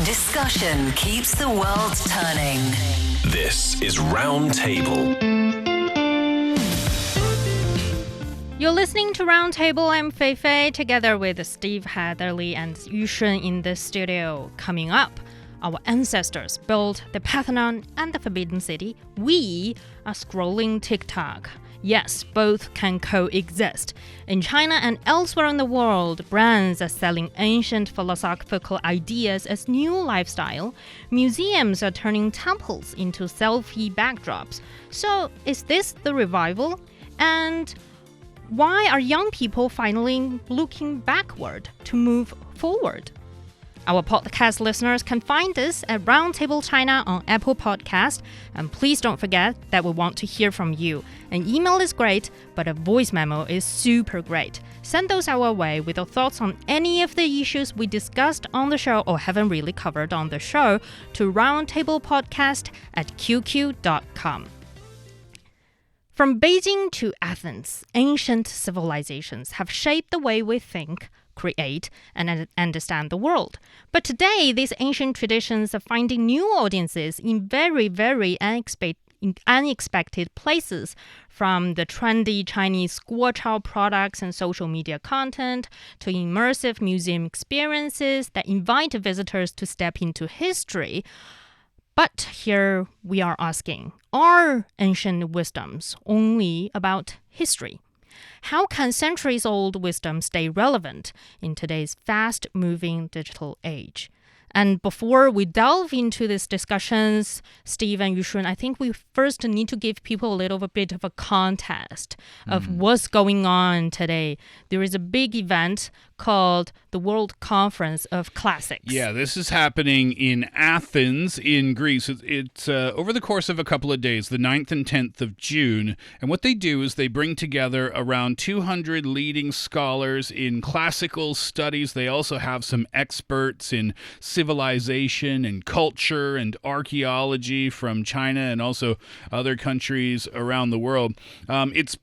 Discussion keeps the world turning. This is Round Table. You're listening to Round Table. I'm Fei Fei, together with Steve Hatherley and Yushun in the studio. Coming up, our ancestors built the Parthenon and the Forbidden City. We are scrolling TikTok. Yes, both can coexist. In China and elsewhere in the world, brands are selling ancient philosophical ideas as new lifestyle. Museums are turning temples into selfie backdrops. So, is this the revival? And why are young people finally looking backward to move forward? Our podcast listeners can find us at Roundtable China on Apple Podcast. And please don't forget that we want to hear from you. An email is great, but a voice memo is super great. Send those our way with your thoughts on any of the issues we discussed on the show or haven't really covered on the show to roundtablepodcast@qq.com. From Beijing to Athens, ancient civilizations have shaped the way we think, create, and understand the world. But today, these ancient traditions are finding new audiences in very, very unexpected places, from the trendy Chinese guochao products and social media content to immersive museum experiences that invite visitors to step into history. But here we are asking, are ancient wisdoms only about history? How can centuries-old wisdom stay relevant in today's fast-moving digital age? And before we delve into these discussions, Steve and Yushun, I think we first need to give people a little bit of a context of what's going on today. There is a big event called the World Conference of Classics. Yeah, this is happening in Athens in Greece. It's over the course of a couple of days, the 9th and 10th of June. And what they do is they bring together around 200 leading scholars in classical studies. They also have some experts in civilization and culture and archaeology from China and also other countries around the world. It's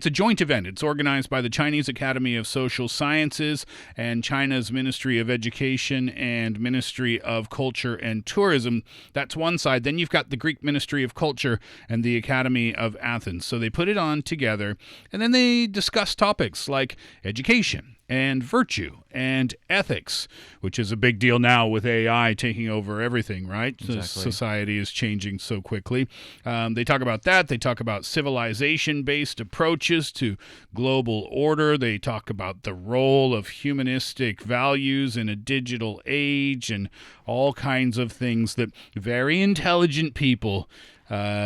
a joint event. It's organized by the Chinese Academy of Social Sciences and China's Ministry of Education and Ministry of Culture and Tourism. That's one side. Then you've got the Greek Ministry of Culture and the Academy of Athens. So they put it on together, and then they discuss topics like education and virtue and ethics, which is a big deal now with AI taking over everything, right? Exactly. Society is changing so quickly. They talk about that. They talk about civilization-based approaches to global order. They talk about the role of humanistic values in a digital age and all kinds of things that very intelligent people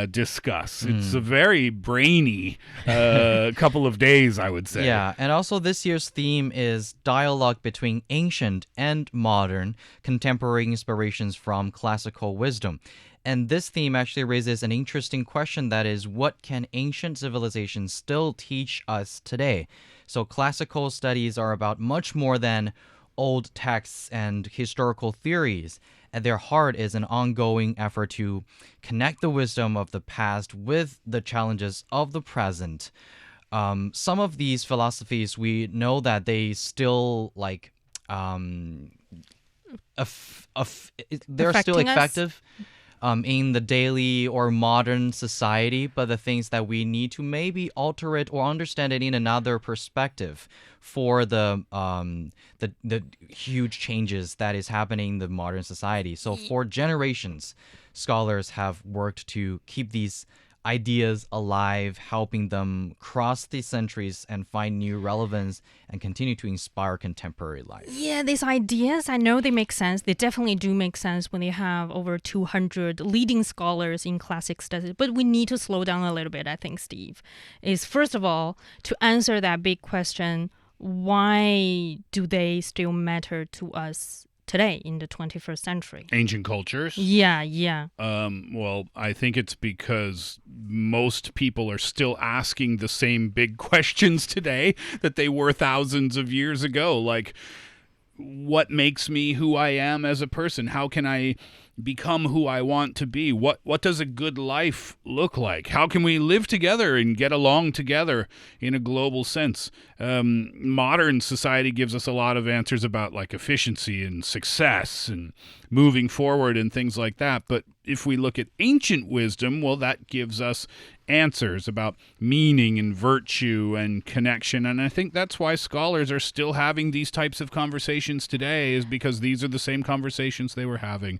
discuss. It's a very brainy couple of days, I would say. Yeah, and also this year's theme is dialogue between ancient and modern, contemporary inspirations from classical wisdom. And this theme actually raises an interesting question, that is, what can ancient civilizations still teach us today? So classical studies are about much more than old texts and historical theories. At their heart is an ongoing effort to connect the wisdom of the past with the challenges of the present. Some of these philosophies, we know that they still they're still Affecting us? effective in the daily or modern society, but the things that we need to maybe alter it or understand it in another perspective for the huge changes that is happening in the modern society. So for generations, scholars have worked to keep these ideas alive, helping them cross the centuries and find new relevance and continue to inspire contemporary life. Yeah, these ideas, I know they make sense. They definitely do make sense when you have over 200 leading scholars in classic studies. But we need to slow down a little bit, I think, Steve. Is first of all, to answer that big question, why do they still matter to us today in the 21st century? Ancient cultures? Yeah. Well, I think it's because most people are still asking the same big questions today that they were thousands of years ago. Like, what makes me who I am as a person? How can I become who I want to be? What does a good life look like? How can we live together and get along together in a global sense? Modern society gives us a lot of answers about like efficiency and success and moving forward and things like that. But if we look at ancient wisdom, well, that gives us answers about meaning and virtue and connection. And I think that's why scholars are still having these types of conversations today, is because these are the same conversations they were having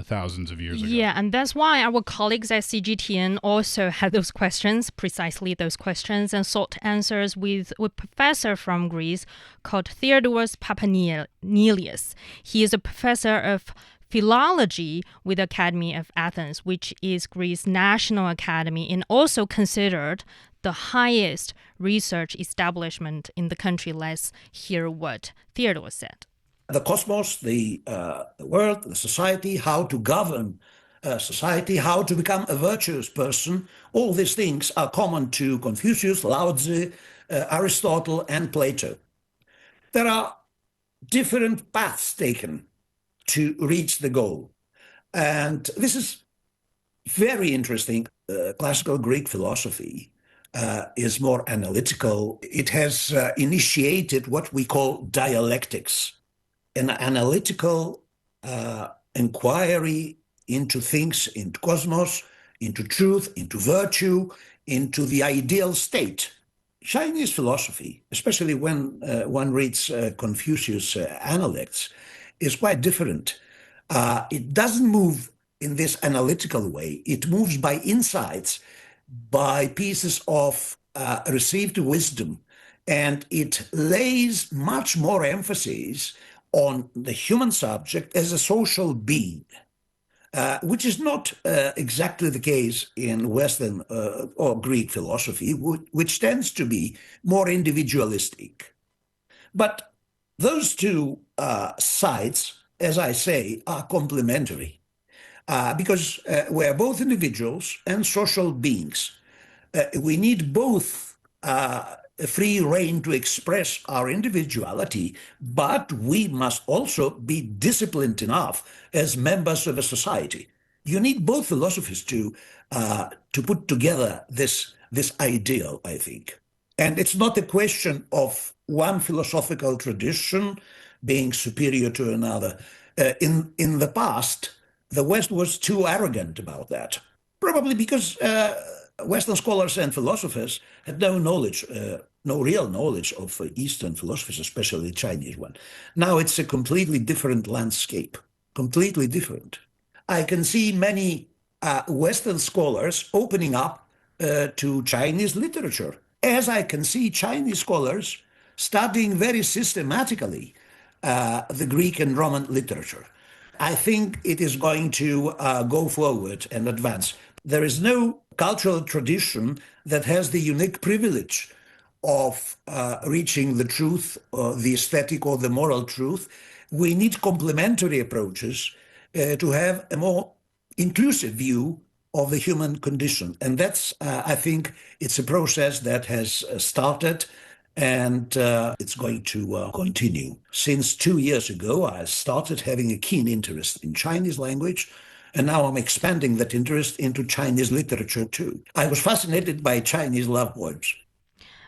thousands of years ago. Yeah, and that's why our colleagues at CGTN also had those questions, precisely those questions, and sought answers with a professor from Greece called Theodoros Papanelius. He is a professor of philology with the Academy of Athens, which is Greece's national academy and also considered the highest research establishment in the country. Let's hear what Theodoros said. The cosmos, the world, the society, how to govern society, how to become a virtuous person, all these things are common to Confucius, Lao Tzu, Aristotle, and Plato. There are different paths taken to reach the goal. And this is very interesting. Classical Greek philosophy is more analytical. It has initiated what we call dialectics, an analytical inquiry into things, into cosmos, into truth, into virtue, into the ideal state. Chinese philosophy, especially when one reads Confucius' Analects, is quite different. It doesn't move in this analytical way. It moves by insights, by pieces of received wisdom, and it lays much more emphasis on the human subject as a social being, which is not exactly the case in Western or Greek philosophy, which tends to be more individualistic. But those two sides, as I say, are complementary because we're both individuals and social beings. We need both a free rein to express our individuality, but we must also be disciplined enough as members of a society. You need both philosophies to put together this ideal, I think. And it's not a question of one philosophical tradition being superior to another. In the past, the West was too arrogant about that, probably because Western scholars and philosophers had no knowledge, no real knowledge of Eastern philosophies, especially the Chinese one. Now it's a completely different landscape, completely different. I can see many Western scholars opening up to Chinese literature, as I can see Chinese scholars studying very systematically the Greek and Roman literature. I think it is going to go forward and advance. There is no cultural tradition that has the unique privilege of reaching the truth, or the aesthetic or the moral truth. We need complementary approaches to have a more inclusive view of the human condition. And that's, I think, it's a process that has started, and it's going to continue. Since 2 years ago, I started having a keen interest in Chinese language, and now I'm expanding that interest into Chinese literature too. I was fascinated by Chinese love poems.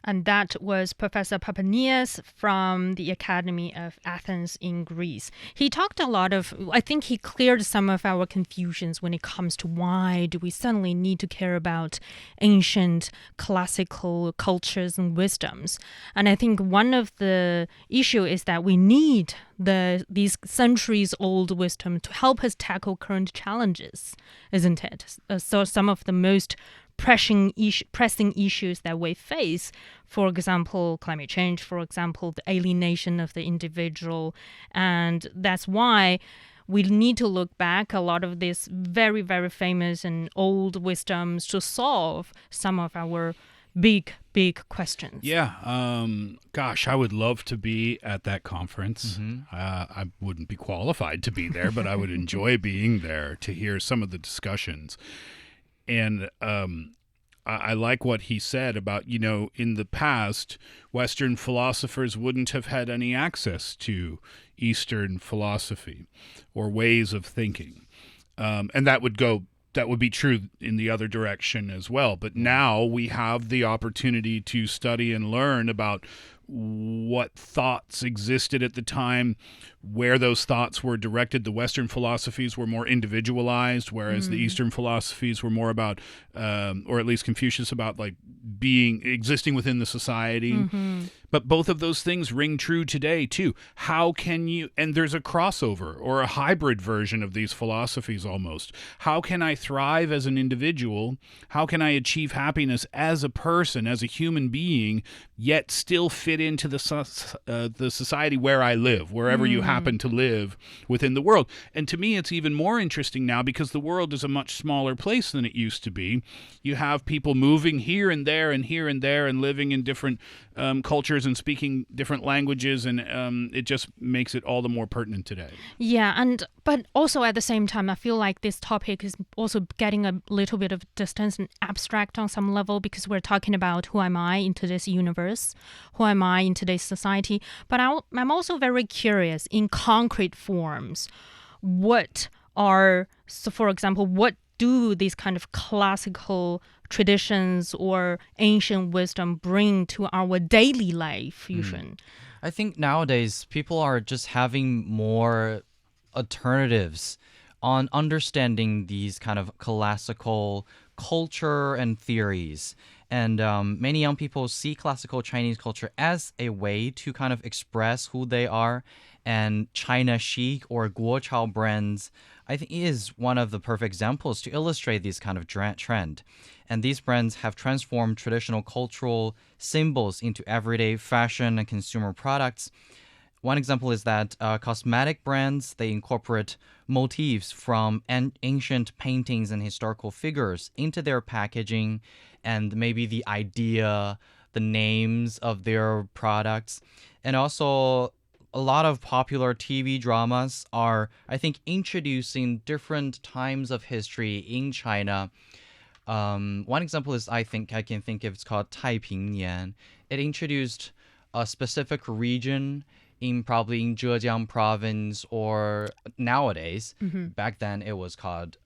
And that was Professor Papanelius from the Academy of Athens in Greece. He talked a lot of, I think he cleared some of our confusions when it comes to why do we suddenly need to care about ancient classical cultures and wisdoms. And I think one of the issue is that we need these centuries-old wisdom to help us tackle current challenges, isn't it? So some of the most pressing issues that we face, for example, climate change, for example, the alienation of the individual. And that's why we need to look back a lot of these very, very famous and old wisdoms to solve some of our big questions. Yeah. Gosh, I would love to be at that conference. I wouldn't be qualified to be there, but I would enjoy being there to hear some of the discussions. And I like what he said about, in the past, Western philosophers wouldn't have had any access to Eastern philosophy or ways of thinking. And that would be true in the other direction as well. But now we have the opportunity to study and learn about what thoughts existed at the time, where those thoughts were directed. The Western philosophies were more individualized, whereas the Eastern philosophies were more about, or at least Confucius, about like existing within the society. But both of those things ring true today too. How can you, and there's a crossover or a hybrid version of these philosophies almost. How can I thrive as an individual? How can I achieve happiness as a person, as a human being, yet still fit into the society where I live, wherever you happen to live within the world? And to me, it's even more interesting now because the world is a much smaller place than it used to be. You have people moving here and there and here and there and living in different cultures and speaking different languages, and it just makes it all the more pertinent today. Yeah, but also at the same time, I feel like this topic is also getting a little bit of distance and abstract on some level because we're talking about who am I in today's universe, who am I in today's society. But I'm also very curious in concrete forms, for example, what do these kind of classical traditions or ancient wisdom bring to our daily life, Yushun? I think nowadays people are just having more alternatives on understanding these kind of classical culture and theories. And many young people see classical Chinese culture as a way to kind of express who they are. And China chic or Guochao brands, I think, is one of the perfect examples to illustrate this kind of trend. And these brands have transformed traditional cultural symbols into everyday fashion and consumer products. One example is that cosmetic brands, they incorporate motifs from ancient paintings and historical figures into their packaging, and maybe the idea, the names of their products. And also, a lot of popular TV dramas are, I think, introducing different times of history in China. One example is, I can think of, it's called 太平年. It introduced a specific region probably in Zhejiang province, or nowadays, back then it was called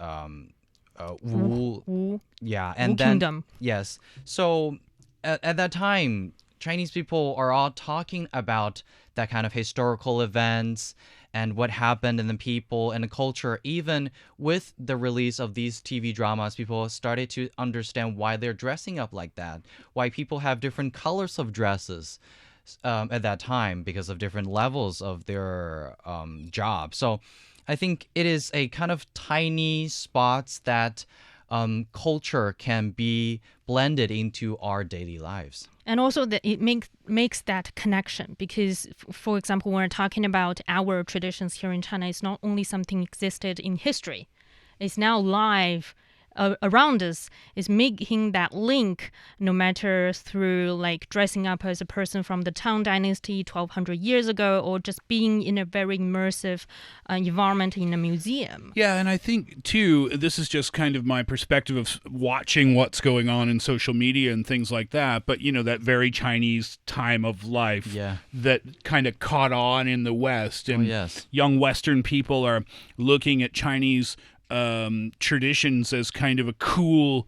Wu. Yeah, and Wu then Kingdom. Yes. So at that time, Chinese people are all talking about that kind of historical events and what happened in the people and the culture. Even with the release of these TV dramas, people started to understand why they're dressing up like that, why people have different colors of dresses at that time because of different levels of their job. So I think it is a kind of tiny spots that culture can be blended into our daily lives. And also that it makes that connection because, for example, when we're talking about our traditions here in China, it's not only something existed in history. It's now live around us, is making that link, no matter through like dressing up as a person from the Tang Dynasty 1200 years ago, or just being in a very immersive environment in a museum. Yeah, and I think, too, this is just kind of my perspective of watching what's going on in social media and things like that, but, that very Chinese time of life that kind of caught on in the West. And young Western people are looking at Chinese traditions as kind of a cool,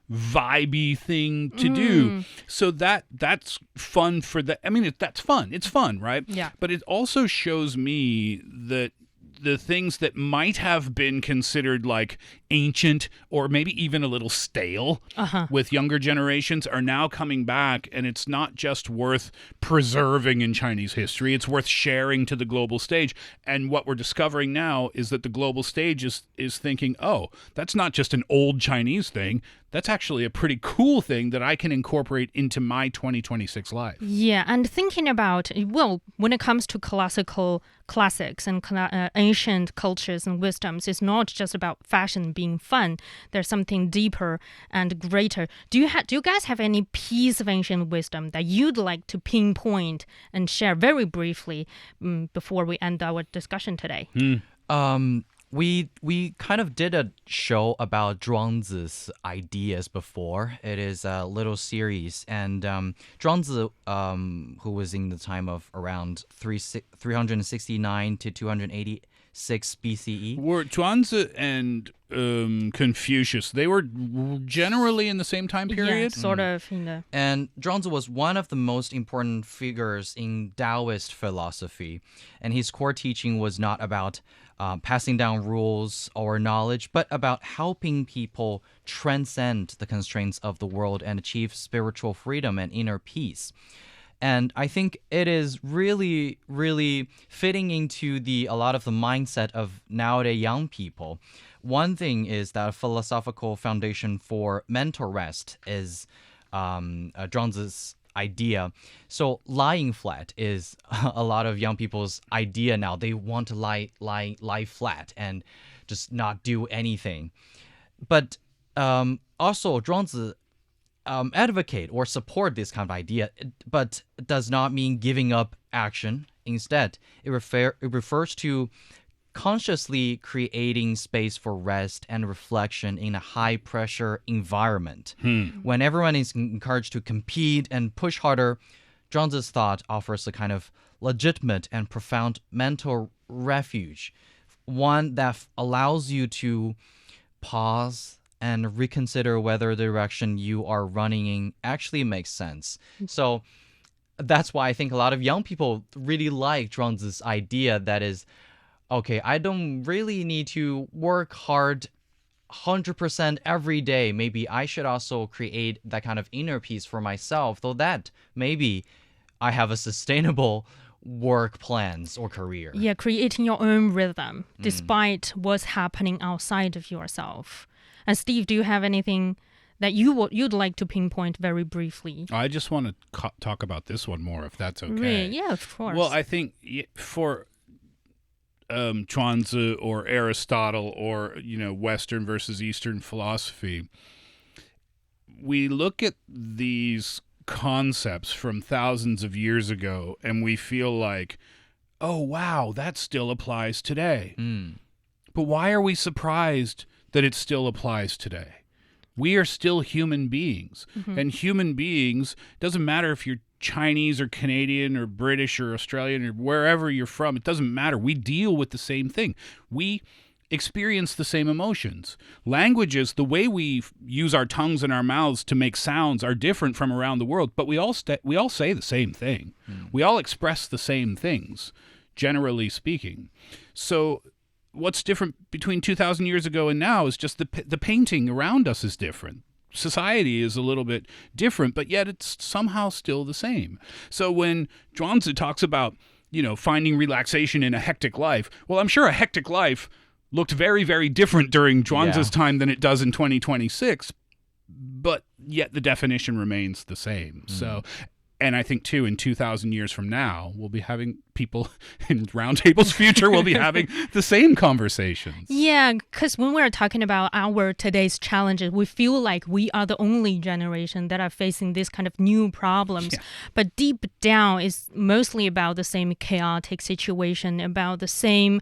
vibey thing to do. So that's fun for the. I mean, that's fun. It's fun, right? Yeah. But it also shows me that the things that might have been considered like ancient or maybe even a little stale with younger generations are now coming back, and it's not just worth preserving in Chinese history, it's worth sharing to the global stage. And what we're discovering now is that the global stage is thinking, oh, that's not just an old Chinese thing, that's actually a pretty cool thing that I can incorporate into my 2026 life. Yeah, and thinking about, well, when it comes to classics and ancient cultures and wisdoms, it's not just about fashion being fun. There's something deeper and greater. Do you guys have any piece of ancient wisdom that you'd like to pinpoint and share very briefly before we end our discussion today? We kind of did a show about Zhuangzi's ideas before. It is a little series, and Zhuangzi, who was in the time of around 369 to 286 BCE. Were Zhuangzi and Confucius, they were generally in the same time period? Yeah, sort of. And Zhuangzi was one of the most important figures in Taoist philosophy, and his core teaching was not about passing down rules or knowledge, but about helping people transcend the constraints of the world and achieve spiritual freedom and inner peace. And I think it is really, really fitting into a lot of the mindset of nowadays young people. One thing is that a philosophical foundation for mental rest is Zhuangzi's idea. So lying flat is a lot of young people's idea now. They want to lie flat and just not do anything. But also Zhuangzi advocate or support this kind of idea, but it does not mean giving up action. Instead, it refers to consciously creating space for rest and reflection in a high-pressure environment. When everyone is encouraged to compete and push harder, Zhuangzi's thought offers a kind of legitimate and profound mental refuge, one that allows you to pause and reconsider whether the direction you are running in actually makes sense. So that's why I think a lot of young people really like Zhuangzi's idea that is, okay, I don't really need to work hard 100% every day. Maybe I should also create that kind of inner peace for myself, though that maybe I have a sustainable work plans or career. Yeah, creating your own rhythm despite what's happening outside of yourself. And Steve, do you have anything that you'd like to pinpoint very briefly? I just want to talk about this one more, if that's okay. Really? Yeah, of course. Well, I think for Zhuangzi or Aristotle or Western versus Eastern philosophy, we look at these concepts from thousands of years ago and we feel like, oh wow, that still applies today. But why are we surprised that it still applies today? We are still human beings, and human beings, doesn't matter if you're Chinese or Canadian or British or Australian or wherever you're from, it doesn't matter. We deal with the same thing. We experience the same emotions. Languages, the way we use our tongues and our mouths to make sounds are different from around the world, but we all say the same thing. We all express the same things, generally speaking. So what's different between 2,000 years ago and now is just the painting around us is different. Society is a little bit different, but yet it's somehow still the same. So when Zhuangzi talks about, finding relaxation in a hectic life, well, I'm sure a hectic life looked very, very different during Zhuangzi's time than it does in 2026, but yet the definition remains the same. So, and I think, too, in 2,000 years from now, we'll be having people in Roundtable's future will be having the same conversations. Yeah, because when we're talking about our today's challenges, we feel like we are the only generation that are facing this kind of new problems. Yeah. But deep down, it's mostly about the same chaotic situation, about the same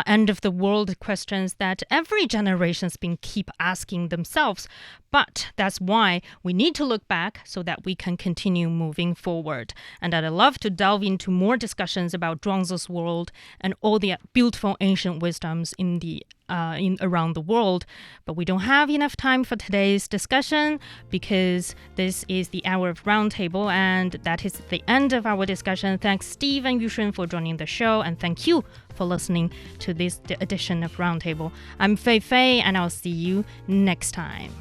end of the world questions that every generation's been keep asking themselves. But that's why we need to look back so that we can continue moving forward. And I'd love to delve into more discussions about Zhuangzi's world and all the beautiful ancient wisdoms in around the world. But we don't have enough time for today's discussion because this is the hour of Roundtable, and that is the end of our discussion. Thanks, Steve and Yushun, for joining the show, and thank you for listening to this edition of Roundtable. I'm Fei Fei, and I'll see you next time.